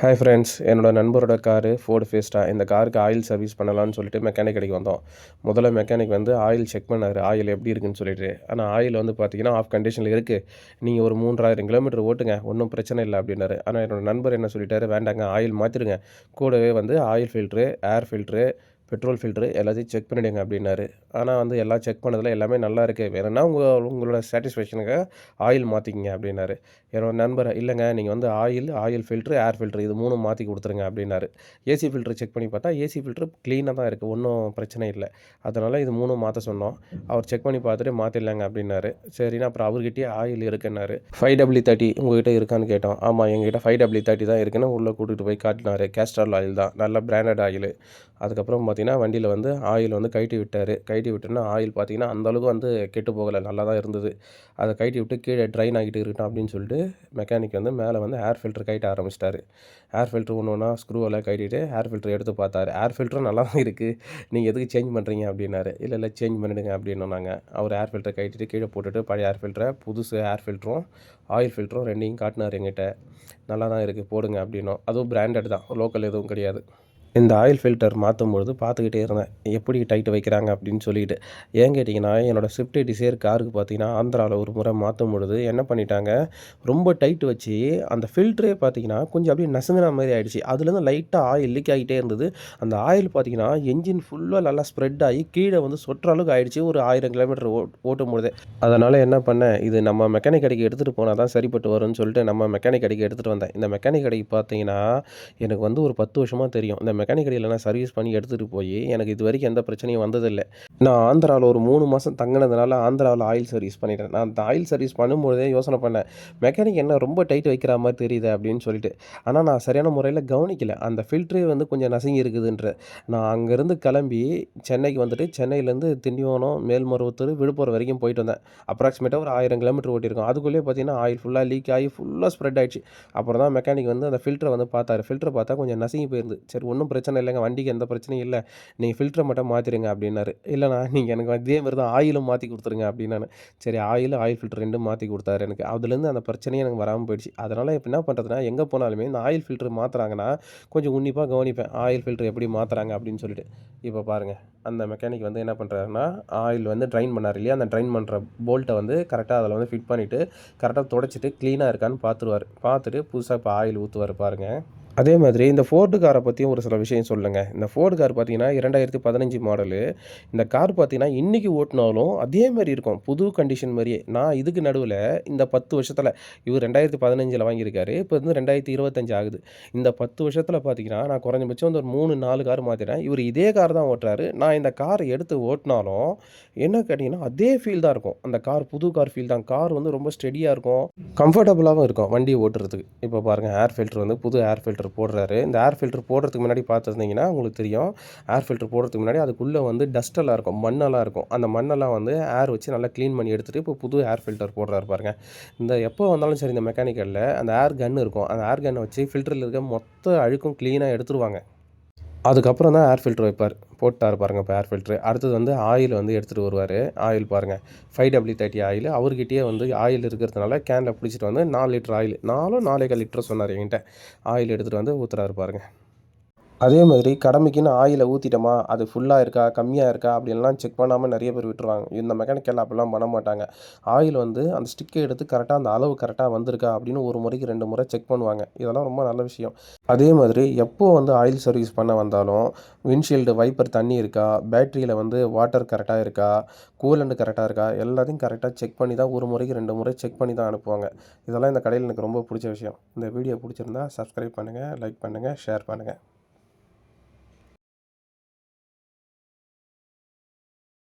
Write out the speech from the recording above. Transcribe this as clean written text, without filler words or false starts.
Hi friends, என்னோட நண்பரோட car Ford ஃபேஸ்டா. இந்த காருக்கு ஆயில் சர்வீஸ் பண்ணலான்னு சொல்லிட்டு மெக்கானிக் கடைக்கு வந்தோம். முதல்ல மெக்கானிக் வந்து ஆயில் செக் பண்ணார், ஆயில் எப்படி இருக்குன்னு சொல்லிட்டு. ஆனால் ஆயில் வந்து பார்த்தீங்கன்னா ஆஃப் கண்டிஷனில் இருக்குது. நீங்கள் ஒரு 3000 கிலோமீட்டர் ஓட்டுங்க, ஒன்றும் பிரச்சனை இல்லை அப்படின்னாரு. ஆனால் என்னோட நண்பர் என்ன சொல்லிட்டாரு, வேண்டாங்க ஆயில் மாற்றிடுங்க, கூடவே வந்து ஆயில் ஃபில்ட்ரு, ஏர் ஃபில்ட்ரு, பெட்ரோல் ஃபில்ட்ரு எல்லாத்தையும் செக் பண்ணிவிடுங்க அப்படின்னாரு. ஆனால் வந்து எல்லாம் செக் பண்ணதில் எல்லாமே நல்லா இருக்குது, வேணும்னா உங்களோட சாட்டிஸ்ஃபேக்ஷனுக்காக ஆயில் மாற்றிக்கிங்க அப்படின்னாரு. என்னோட நண்பர், இல்லைங்க நீங்கள் வந்து ஆயில் ஃபில்ட்ரு, ஏர் ஃபில்ட்ரு இது 3 மாற்றி கொடுத்துருங்க அப்படின்னாரு. ஏசி ஃபில்ட்ரு செக் பண்ணி பார்த்தா ஏசி ஃபில்ட்ரு க்ளீனாக தான் இருக்குது, ஒன்றும் பிரச்சனை இல்லை. அதனால் இது 3 மாற்ற சொன்னோம். அவர் செக் பண்ணி பார்த்துட்டு மாற்றிடலாங்க அப்படின்னாரு. சரின்னு அப்புறம் அவர்கிட்டயே ஆயில் இருக்குன்னாரு. 5W30 உங்கள்கிட்ட இருக்கான்னு கேட்டோம். ஆமாம், எங்ககிட்ட 5W30 தான் இருக்குன்னு உள்ளே கூட்டிகிட்டு போய் காட்டினார். கேஸ்ட்ரால் ஆயில் தான், நல்ல பிராண்டட் ஆயில். அதுக்கப்புறம் பார்த்தீங்கன்னா வண்டியில் வந்து ஆயில் வந்து கழட்டி விட்டார். கழட்டி விட்டோன்னா ஆயில் பார்த்தீங்கன்னா அந்தளவுக்கு வந்து கெட்டு போகலை, நல்லா தான் இருந்தது. அதை கழட்டி விட்டு கீழே ட்ரைன் ஆகிட்டு இருக்கட்டும் அப்படின்னு சொல்லிட்டு மெக்கானிக் வந்து மேலே வந்து ஏர் ஃபில்ட்ரு கழட்ட ஆரம்பிச்சிட்டாரு. ஏர் ஃபில்ட்ரு ஒன்று ஒன்றா ஸ்க்ரூவெல்லாம் கழட்டிட்டு ஏர் ஃபில்ட்ரு எடுத்து பார்த்தாரு. ஏர் ஃபில்ட்ரும் நல்லா தான் இருக்குது, நீங்கள் எதுக்கு சேஞ்ச் பண்ணுறீங்க அப்படின்னாரு. இல்லை சேஞ்ச் பண்ணிவிடுங்க அப்படின்னோம் நாங்கள். அவர் ஏர் ஃபில்ட்ரை கழட்டிட்டு கீழே போட்டுட்டு பழைய ஏர் ஃபில்ட்ரை, புதுசு ஏர் ஃபில்ட்ரும் ஆயில் ஃபில்ட்ரும் ரெண்டையும் காட்டினார் எங்கிட்ட. நல்லா தான் இருக்குது, போடுங்க அப்படின்னோம். அதுவும் பிராண்டட் தான், லோக்கல் எதுவும் கிடையாது. இந்த ஆயில் ஃபில்டர் மாற்றும்பொழுது பார்த்துக்கிட்டே இருந்தேன், எப்படி டைட்டு வைக்கிறாங்க அப்படின்னு சொல்லிட்டு. ஏன் கேட்டிங்கன்னா, என்னோடய ஸ்விஃப்ட் டிசைர் காருக்கு பார்த்தீங்கன்னா ஆந்திராவில் ஒரு முறை மாற்றும் பொழுது என்ன பண்ணிட்டாங்க, ரொம்ப டைட்டு வச்சு அந்த ஃபில்டரே பார்த்தீங்கன்னா கொஞ்சம் அப்படியே நசுங்கின மாதிரி ஆகிடுச்சு. அதுலேருந்து லைட்டாக ஆயில் லீக் ஆகிட்டே இருந்தது. அந்த ஆயில் பார்த்தீங்கன்னா என்ஜின் ஃபுல்லாக நல்லா ஸ்ப்ரெட் ஆகி கீழே வந்து சொட்டுற அளவுக்கு ஆகிடுச்சு ஒரு 1000 கிலோமீட்டர் ஓட்டும் பொழுதே. அதனால் என்ன பண்ணேன், இது நம்ம மெக்கானிக் கடைக்கு எடுத்துகிட்டு போனால் தான் சரிப்பட்டு வரும்னு சொல்லிட்டு நம்ம மெக்கானிக் கடைக்கு எடுத்துகிட்டு வந்தேன். இந்த மெக்கானிக் கடைக்கு பார்த்தீங்கன்னா எனக்கு வந்து ஒரு 10 வருஷமாக தெரியும். இந்த மெக்கானிக் கடையில் நான் சர்வீஸ் பண்ணி எடுத்துகிட்டு போய் எனக்கு இது வரைக்கும் எந்த பிரச்சனையும் வந்ததில்லை. நான் ஆந்திராவில் ஒரு 3 மாதம் தங்கினதுனால ஆந்திராவில் ஆயில் சர்வீஸ் பண்ணிட்டேன். நான் அந்த ஆயில் சர்வீஸ் பண்ணும்போதே யோசனை பண்ணேன், மெக்கானிக் என்ன ரொம்ப டைட் வைக்கிற மாதிரி தெரியுது அப்படின்னு சொல்லிட்டு. ஆனால் நான் சரியான முறையில் கவனிக்கலை, அந்த ஃபில்ட்ரே வந்து கொஞ்சம் நசுங்கி இருக்குதுன்ற. நான் அங்கேருந்து கிளம்பி சென்னைக்கு வந்துட்டு சென்னையிலேருந்து திண்டிவனம், மேல்மருவத்தூர், விழுப்புரம் வரைக்கும் போயிட்டு வந்தேன். அப்ராக்சிமேட்டாக ஒரு 1000 கிலோமீட்டர் ஓட்டியிருக்கோம். அதுக்குள்ளேயே பார்த்தீங்கன்னா ஆயில் ஃபுல்லாக லீக் ஆகி ஃபுல்லாக ஸ்ப்ரெட் ஆகிடுச்சு. அப்புறம் தான் மெக்கானிக் வந்து அந்த ஃபில்டரை வந்து பார்த்தாரு. ஃபில்டரை பார்த்தா கொஞ்சம் நசுங்கி போயிருந்து. சரி, ஒன்றும் பிரச்சனை இல்லைங்க, வண்டிக்கு எந்த பிரச்சனையும் இல்லை, நீங்கள் ஃபில்டரை மட்டும் மாற்றிடுங்க அப்படின்னாரு. இல்லைண்ணா நீங்கள் எனக்கு இதே மாதிரி தான் ஆயிலும் மாற்றி கொடுத்துருங்க அப்படின்னாரு. சரி, ஆயில் ஃபில்டர் 2 மாற்றி கொடுத்தாரு எனக்கு. அதுலேருந்து அந்த பிரச்சனையும் எனக்கு வராமல் போயிடுச்சு. அதனால் இப்போ என்ன பண்ணுறதுனா, எங்கே போனாலுமே இந்த ஆயில் ஃபில்டர் மாற்றுறாங்கன்னா கொஞ்சம் உன்னிப்பாக கவனிப்பேன், ஆயில் ஃபில்டர் எப்படி மாற்றுறாங்க அப்படின்னு சொல்லிட்டு. இப்போ பாருங்கள், அந்த மெக்கானிக் வந்து என்ன பண்ணுறாருன்னா, ஆயில் வந்து ட்ரைன் பண்ணார் இல்லையா, அந்த ட்ரைன் பண்ணுற போல்ட்டை வந்து கரெக்டாக அதில் வந்து ஃபிட் பண்ணிவிட்டு கரெக்டாக துடைச்சிட்டு க்ளீனாக இருக்கான்னு பார்த்துருவார். பார்த்துட்டு புதுசாக இப்போ ஆயில் ஊற்றுவார் பாருங்கள். அதே மாதிரி இந்த ஃபோர்டு காரை பற்றியும் ஒரு சில விஷயம் சொல்லுங்க. இந்த ஃபோர்டு கார் பார்த்தீங்கன்னா 2015 மாடலு. இந்த கார் பார்த்தீங்கன்னா இன்றைக்கி ஓட்டினாலும் அதே மாதிரி இருக்கும், புது கண்டிஷன் மாதிரியே. நான் இதுக்கு நடுவில் இந்த 10 வருஷத்தில், இவர் 2015 வாங்கியிருக்காரு, இப்போ வந்து 2025 ஆகுது. இந்த 10 வருஷத்தில் பார்த்தீங்கன்னா நான் குறைஞ்சபட்சம் வந்து ஒரு 3, 4 கார் மாற்றிட்டேன். இவர் இதே கார் தான் ஓட்டுறாரு. நான் இந்த கார் எடுத்து ஓட்டினாலும் என்ன கேட்டிங்கன்னா அதே ஃபீல் தான் இருக்கும். அந்த கார் புது கார் ஃபீல் தான். கார் வந்து ரொம்ப ஸ்டெடியாக இருக்கும், கம்ஃபர்டபுளாகவும் இருக்கும் வண்டி ஓட்டுறதுக்கு. இப்போ பாருங்கள், ஏர் ஃபில்டர் வந்து புது ஏர் ஃபில்டர் போடுறாரு. இந்த ஏர் ஃபில்டர் போடுறதுக்கு முன்னாடி பார்த்துருந்தீங்கன்னா உங்களுக்கு தெரியும், ஏர் ஃபில்டர் போடுறதுக்கு முன்னாடி அதுக்குள்ளே வந்து டஸ்ட்டெல்லாம் இருக்கும், மண்ணெல்லாம் இருக்கும். அந்த மண்ணெல்லாம் வந்து ஏர் வச்சு நல்லா க்ளீன் பண்ணி எடுத்துகிட்டு இப்போ புது ஏர் ஃபில்டர் போடுறாரு பாருங்கள். இந்த எப்போ வந்தாலும் சரி இந்த மெக்கானிக்கலில் அந்த ஏர் கன் இருக்கும், அந்த ஏர் கன்னை வச்சு ஃபில்டரில் இருக்க மொத்த அழுக்கும் க்ளீனாக எடுத்துருவாங்க. அதுக்கப்புறம் தான் ஏர் ஃபில்ட்ரு வைப்பார். போட்டார் பாருங்கள் இப்போ ஏர் ஃபில்ட்ரு. அடுத்தது வந்து ஆயில் வந்து எடுத்துகிட்டு வருவார். ஆயில் பாருங்கள், 5W30 ஆயில். அவர்கிட்டயே வந்து ஆயில் இருக்கிறதுனால கேனில் பிடிச்சிட்டு வந்து 4 லிட்டர் ஆயில், 4.25 லிட்டர் சொன்னார் என்கிட்ட. ஆயில் எடுத்துகிட்டு வந்து ஊற்றுறாரு பாருங்கள். அதே மாதிரி கடமைக்குன்னு ஆயிலை ஊற்றிட்டோமா, அது ஃபுல்லாக இருக்கா, கம்மியாக இருக்கா அப்படின்லாம் செக் பண்ணாமல் நிறைய பேர் விட்டுருவாங்க. இந்த மெக்கானிக்கல் அப்படிலாம் பண்ண மாட்டாங்க. ஆயில் வந்து அந்த ஸ்டிக்கை எடுத்து கரெக்டாக அந்த அளவு கரெக்டாக வந்திருக்கா அப்படின்னு ஒரு முறைக்கு 2 முறை செக் பண்ணுவாங்க. இதெல்லாம் ரொம்ப நல்ல விஷயம். அதே மாதிரி எப்போ வந்து ஆயில் சர்வீஸ் பண்ண வந்தாலும் விண்ட்ஷீல்டு வைப்பர் தண்ணி இருக்கா, பேட்டரியில் வந்து வாட்டர் கரெக்டாக இருக்கா, கூலண்ட் கரெக்டாக இருக்கா, எல்லாத்தையும் கரெக்டாக செக் பண்ணி தான் ஒரு முறைக்கு 2 முறை செக் பண்ணி தான் அனுப்புவாங்க. இதெல்லாம் இந்த கடையில் எனக்கு ரொம்ப பிடிச்ச விஷயம். இந்த வீடியோ பிடிச்சிருந்தா சப்ஸ்கிரைப் பண்ணுங்கள், லைக் பண்ணுங்கள், ஷேர் பண்ணுங்கள்.